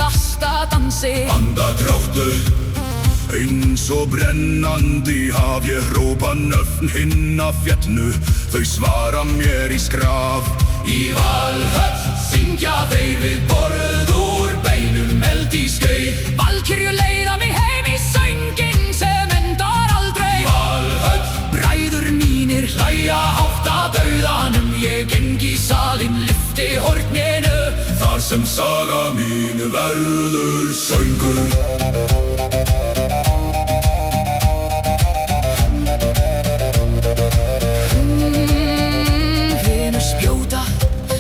lastadansi. Andardráttur eins og brennandi haf. Ég hrópa nöfn hinna fjallnu, þau svara mér í skraf. Í Valhöll syngja þeir við borð úr beinum eld í skeið. Valkyrjur leiða mig heim í sönginn sem endar aldrei. Í Valhöll bræður mínir hlæja hátt að dauðanum. Ég geng í salinn, lyfti horninu, þar sem saga mín verður söngur. Spjóta,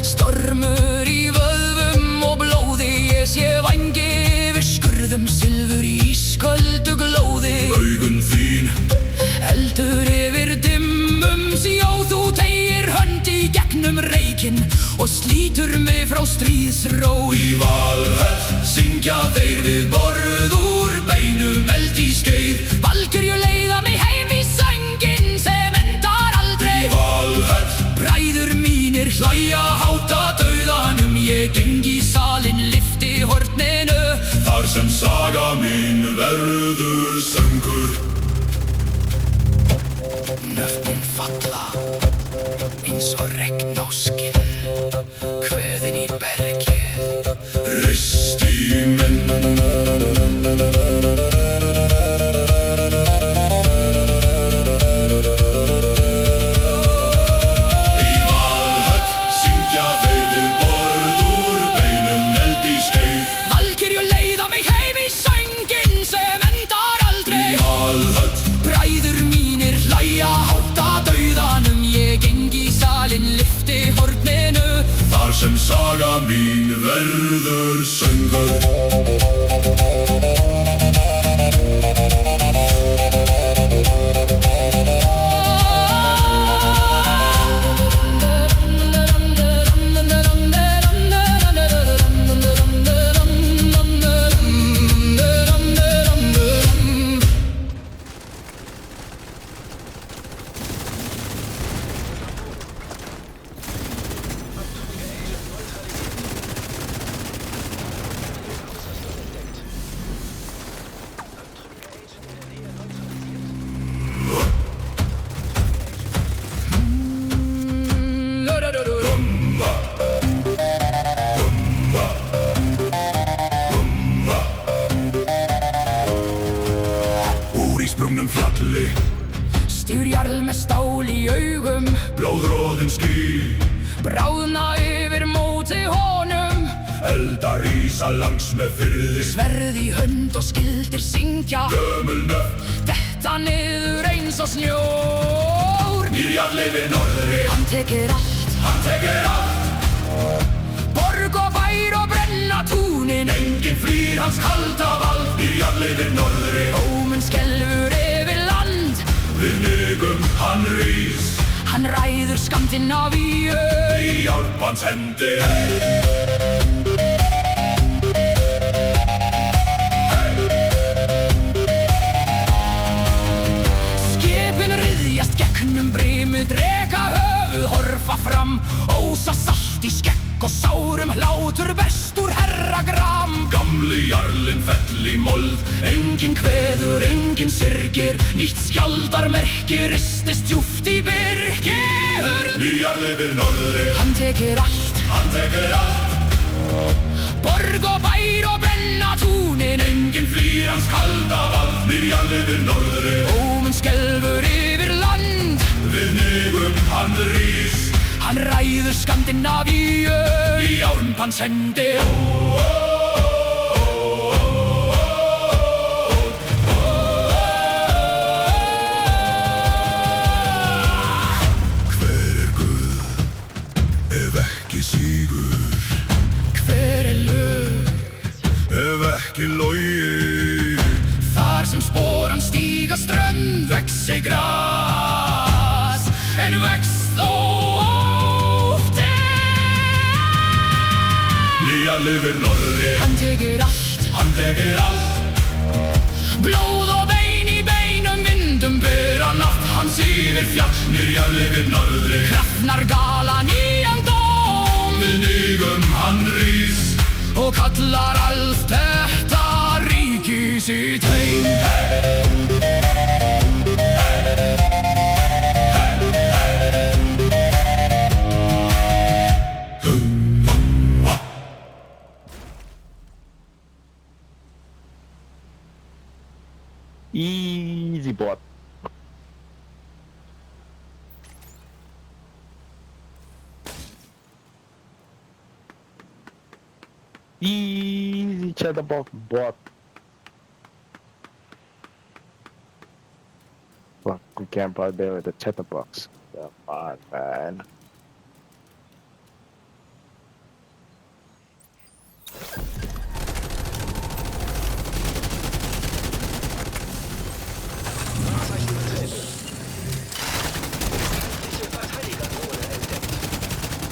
stormur í vöðvum og blóði. Ég sé vængi yfir skurðum, silfur í ísköldu glóði. Augun þín eldur yfir dimmum sjó. Þú teygir hönd í gegnum reykinn og slítur mig frá stríðsró. Í Valhöll syngja þeir við borð úr beinum eld í skeið. Valkyrjur leiða mig heim í sönginn sem endar aldrei. Í Valhöll bræður mínir hlæja hátt að dauðanum. Ég geng í salinn, lyfti horninu, þar sem saga mín verður söngur. Nöfnin falla eins og regn á skinn, kveðin í bergið. Risti menn sem saga mín verður söngur. Sprungnum fjalli stýrjarl með stál í augum, blóðroðin ský bráðna yfir móti honum. Eldar rísa langs með firði, sverð í hönd og skildir syngja. Gömul nöfn detta niður eins og snjór. Nýr jarl yfir norðri, hann tekur allt, hann tekur allt. Borg og bær og brenna túnin, enginn flýr hans kalda vald. Nýr jarl yfir norðri, óminn skelfur yfir land. Við nygum hann rís, hann ræður Skandinavíu í Ármanns hendi. Skipin ryðjast gegnum brimið, dreka höfuð horfa fram. Ósa salt í skekk og sárum, hlátur berst úr herragram. Gamli jarlinn fell í mold, enginn kveður, enginn syrgir. Nýtt skjaldarmerki ristist djúpt í byrgi. Nýr jarl yfir norðri, hann tekur allt, hann tekur allt. Borg og bær og brenna túnin, enginn flýr hans kalda vald. Nýr jarl yfir norðri, óminn skelfur yfir land. Við nygum hann rís, hann ræður Skandinavíu í Ármanns hendi. Hver Guð ef ekki sigur? Hver lög ef ekki logi? Þar sem sporan stíga strönd, vexi gras, en vex þó ótti. Nýr jarl yfir norðri, hann tekur allt, hann tekur allt. Blóð og bein í beinum vindum bera natt hans yfir fjall. Nýr jarl yfir norðri, krafnar gala nýjan dóm. Við nygum hann rís, og kallar allt þetta ríki sitt heim. Easy bot. Easy chatterbox bot. Fuck, we can't play there with the chatterbox. The fuck, man.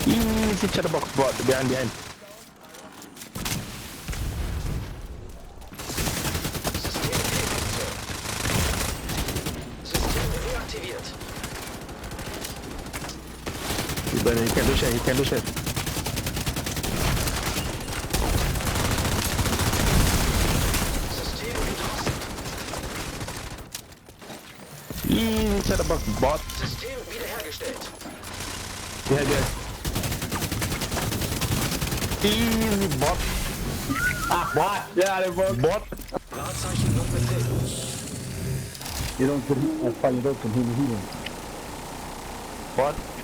Easy chatterbox bot, behind. But he can't do shit, Easy chatterbox bot. System wiederhergestellt. Yeah. Easy bot. Bot. Yeah, they work. Bot. Wahrzeichen noch betreten. You don't put I find you don't heal. Bot.